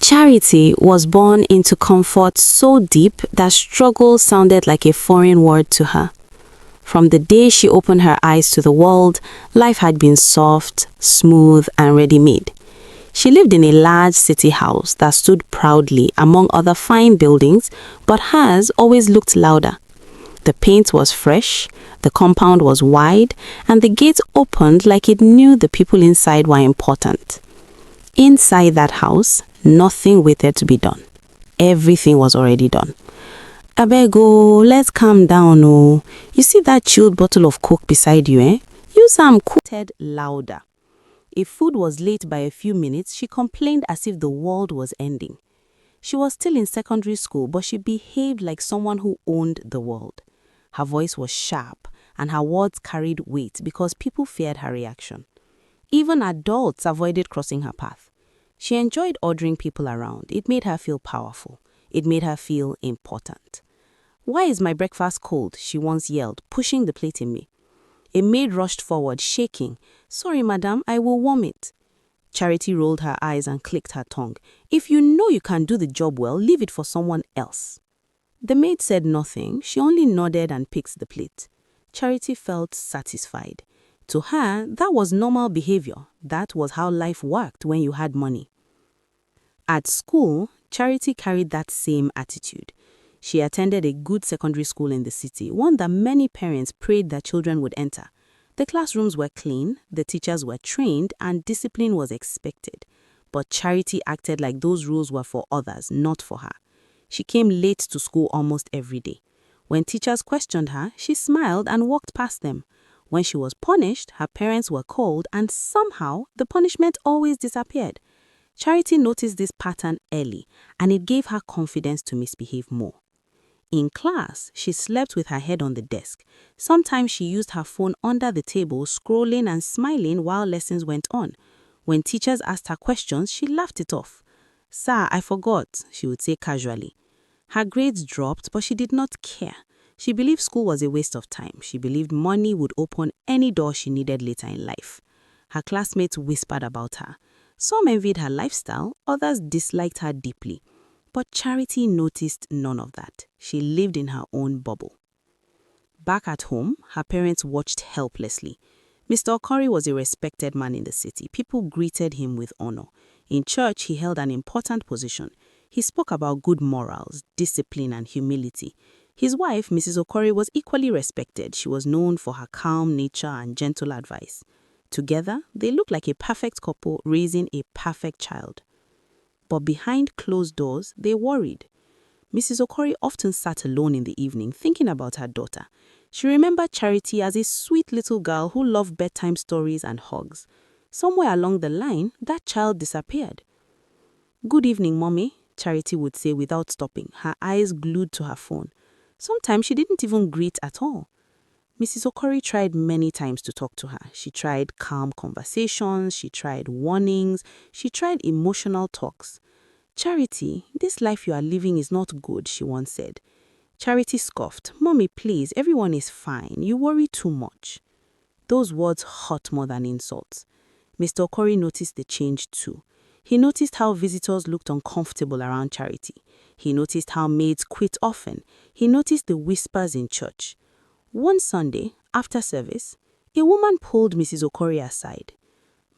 Charity was born into comfort so deep that struggle sounded like a foreign word to her. From the day she opened her eyes to the world, life had been soft, smooth, and ready-made. She lived in a large city house that stood proudly among other fine buildings, but hers always looked louder. The paint was fresh, the compound was wide, and the gate opened like it knew the people inside were important. Inside that house, nothing waited to be done. Everything was already done. Abego, let's calm down, oh. You see that chilled bottle of Coke beside you, eh? Use some cooked louder. If food was late by a few minutes, she complained as if the world was ending. She was still in secondary school, but she behaved like someone who owned the world. Her voice was sharp, and her words carried weight because people feared her reaction. Even adults avoided crossing her path. She enjoyed ordering people around. It made her feel powerful. It made her feel important. "Why is my breakfast cold?" she once yelled, pushing the plate in me. A maid rushed forward, shaking. "Sorry, madam, I will warm it." Charity rolled her eyes and clicked her tongue. "If you know you can do the job well, leave it for someone else." The maid said nothing. She only nodded and picked the plate. Charity felt satisfied. To her, that was normal behavior. That was how life worked when you had money. At school, Charity carried that same attitude. She attended a good secondary school in the city, one that many parents prayed their children would enter. The classrooms were clean, the teachers were trained, and discipline was expected. But Charity acted like those rules were for others, not for her. She came late to school almost every day. When teachers questioned her, she smiled and walked past them. When she was punished, her parents were called, and somehow the punishment always disappeared. Charity noticed this pattern early, and it gave her confidence to misbehave more. In class, she slept with her head on the desk. Sometimes she used her phone under the table, scrolling and smiling while lessons went on. When teachers asked her questions, she laughed it off. "Sir, I forgot," she would say casually. Her grades dropped, but she did not care. She believed school was a waste of time. She believed money would open any door she needed later in life. Her classmates whispered about her. Some envied her lifestyle, others disliked her deeply. But Charity noticed none of that. She lived in her own bubble. Back at home, her parents watched helplessly. Mr. Okori was a respected man in the city. People greeted him with honor. In church, he held an important position. He spoke about good morals, discipline, and humility. His wife, Mrs. Okori, was equally respected. She was known for her calm nature and gentle advice. Together, they looked like a perfect couple raising a perfect child. But behind closed doors, they worried. Mrs. Okori often sat alone in the evening thinking about her daughter. She remembered Charity as a sweet little girl who loved bedtime stories and hugs. Somewhere along the line, that child disappeared. "Good evening, Mommy," Charity would say without stopping, her eyes glued to her phone. Sometimes she didn't even greet at all. Mrs. Okori tried many times to talk to her. She tried calm conversations, she tried warnings, she tried emotional talks. "Charity, this life you are living is not good," she once said. Charity scoffed. "Mommy, please, everyone is fine. You worry too much." Those words hurt more than insults. Mr. Okori noticed the change too. He noticed how visitors looked uncomfortable around Charity. He noticed how maids quit often. He noticed the whispers in church. One Sunday, after service, a woman pulled Mrs. Okori aside.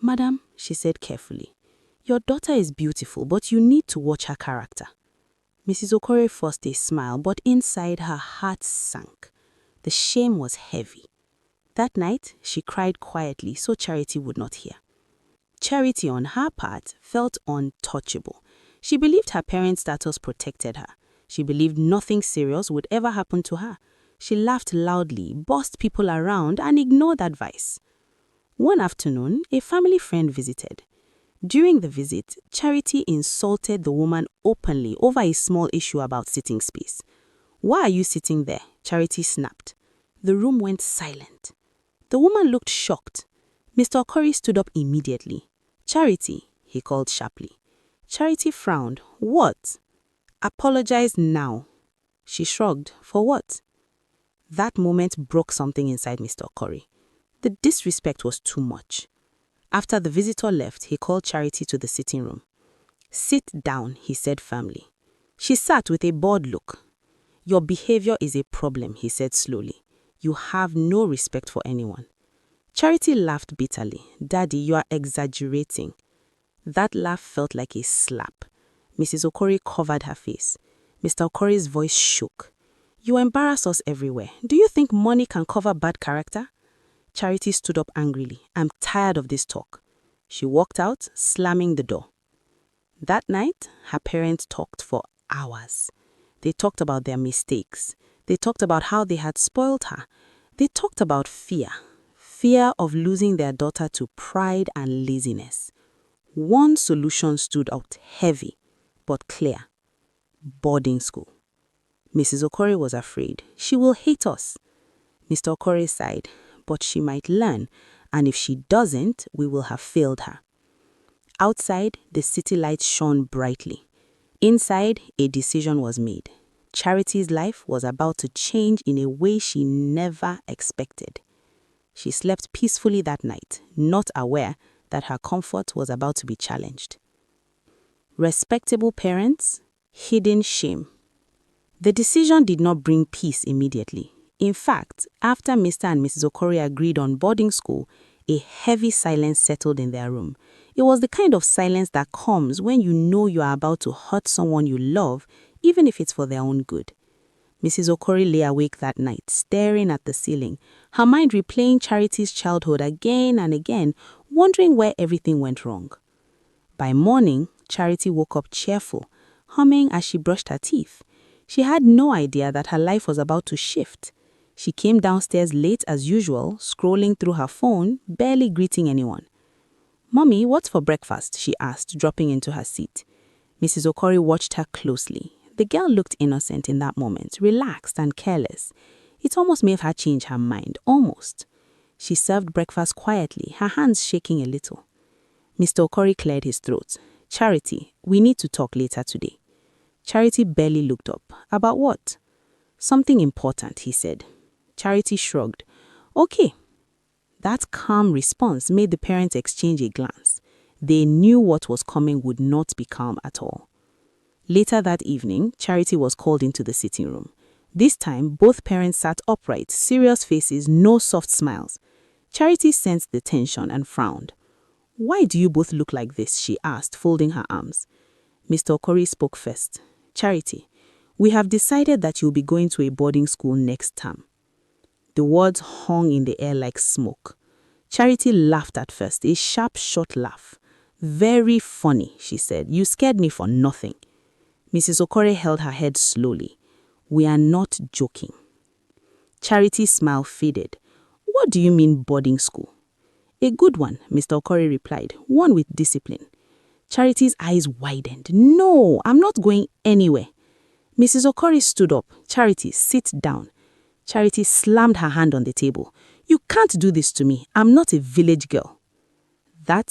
"Madam," she said carefully, "your daughter is beautiful, but you need to watch her character." Mrs. Okori forced a smile, but inside her heart sank. The shame was heavy. That night, she cried quietly so Charity would not hear. Charity, on her part, felt untouchable. She believed her parents' status protected her. She believed nothing serious would ever happen to her. She laughed loudly, bossed people around, and ignored advice. One afternoon, a family friend visited. During the visit, Charity insulted the woman openly over a small issue about sitting space. "Why are you sitting there?" Charity snapped. The room went silent. The woman looked shocked. Mr. Okori stood up immediately. "Charity," he called sharply. Charity frowned. "What?" "Apologize now." She shrugged. "For what?" That moment broke something inside Mr. Okori. The disrespect was too much. After the visitor left, he called Charity to the sitting room. "Sit down," he said firmly. She sat with a bored look. "Your behavior is a problem," he said slowly. "You have no respect for anyone." Charity laughed bitterly. "Daddy, you are exaggerating." That laugh felt like a slap. Mrs. Okori covered her face. Mr. Okori's voice shook. "You embarrass us everywhere. Do you think money can cover bad character?" Charity stood up angrily. "I'm tired of this talk." She walked out, slamming the door. That night, her parents talked for hours. They talked about their mistakes. They talked about how they had spoiled her. They talked about fear. Fear of losing their daughter to pride and laziness. One solution stood out heavy, but clear. Boarding school. Mrs. Okori was afraid. "She will hate us." Mr. Okori sighed. "But she might learn, and if she doesn't, we will have failed her." Outside, the city lights shone brightly. Inside, a decision was made. Charity's life was about to change in a way she never expected. She slept peacefully that night, not aware that her comfort was about to be challenged. Respectable parents, hidden shame. The decision did not bring peace immediately. In fact, after Mr. and Mrs. Okori agreed on boarding school, a heavy silence settled in their room. It was the kind of silence that comes when you know you are about to hurt someone you love, even if it's for their own good. Mrs. Okori lay awake that night, staring at the ceiling, her mind replaying Charity's childhood again and again, wondering where everything went wrong. By morning, Charity woke up cheerful, humming as she brushed her teeth. She had no idea that her life was about to shift. She came downstairs late as usual, scrolling through her phone, barely greeting anyone. "Mommy, what's for breakfast?" she asked, dropping into her seat. Mrs. Okori watched her closely. The girl looked innocent in that moment, relaxed and careless. It almost made her change her mind, almost. She served breakfast quietly, her hands shaking a little. Mr. Okori cleared his throat. "Charity, we need to talk later today." Charity barely looked up. "About what?" "Something important," he said. Charity shrugged. "Okay." That calm response made the parents exchange a glance. They knew what was coming would not be calm at all. Later that evening, Charity was called into the sitting room. This time, both parents sat upright, serious faces, no soft smiles. Charity sensed the tension and frowned. "Why do you both look like this?" she asked, folding her arms. Mr. Okori spoke first. "Charity, we have decided that you'll be going to a boarding school next term." The words hung in the air like smoke. Charity laughed at first, a sharp, short laugh. "Very funny," she said. "You scared me for nothing." Mrs. Okori held her head slowly. "We are not joking." Charity's smile faded. "What do you mean boarding school?" "A good one," Mr. Okori replied. "One with discipline." Charity's eyes widened. "No, I'm not going anywhere." Mrs. Okori stood up. "Charity, sit down." Charity slammed her hand on the table. "You can't do this to me. I'm not a village girl." That